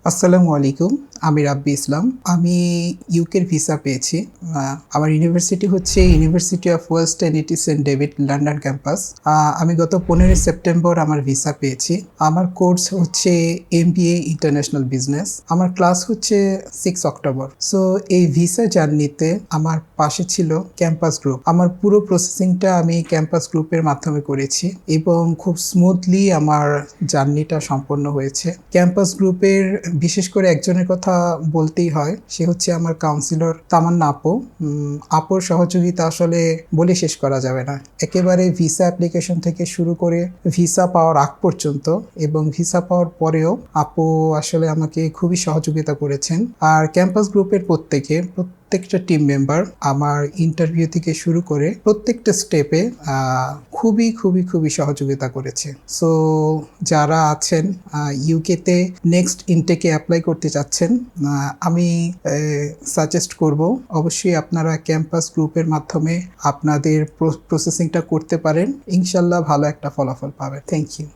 আসসালামু আলাইকুম। আমি রাব্বি ইসলাম। আমি ইউকের ভিসা পেয়েছি। আমার ইউনিভার্সিটি হচ্ছে university of west end saint David London campus. আমি গত 15 সেপ্টেম্বর আমার ভিসা পেয়েছি। আমার কোর্স হচ্ছে MBA ইন্টারন্যাশনাল বিজনেস। আমার ক্লাস হচ্ছে 6 অক্টোবর। সো এই ভিসা জার্নিতে আমার পাশে ছিল ক্যাম্পাস গ্রুপ। আমার পুরো প্রসেসিংটা আমি ক্যাম্পাস গ্রুপের মাধ্যমে করেছি এবং খুব স্মুথলি আমার জার্নিটা সম্পন্ন হয়েছে। ক্যাম্পাস গ্রুপের বিশেষ করে একজনের কথা বলতেই হয়, সে হচ্ছে আমার কাউন্সিলর তামান্না আপু। আপুর সহযোগিতা আসলে বলে শেষ করা যাবে না। একেবারে ভিসা অ্যাপ্লিকেশন থেকে শুরু করে ভিসা পাওয়ার আগ পর্যন্ত এবং ভিসা পাওয়ার পরেও আপু আসলে আমাকে খুবই সহযোগিতা করেছেন। আর ক্যাম্পাস গ্রুপের প্রত্যেকটা টিম মেম্বার আমার ইন্টারভিউ থেকে শুরু করে প্রত্যেকটা স্টেপে খুবই খুবই খুবই সহযোগিতা করেছে। সো যারা আছেন ইউকেতে নেক্সট ইনটেকে অ্যাপ্লাই করতে চাচ্ছেন, আমি সাজেস্ট করব অবশ্যই আপনারা ক্যাম্পাস গ্রুপের মাধ্যমে আপনাদের প্রসেসিংটা করতে পারেন। ইনশাল্লাহ ভালো একটা ফলাফল পাবেন। Thank you.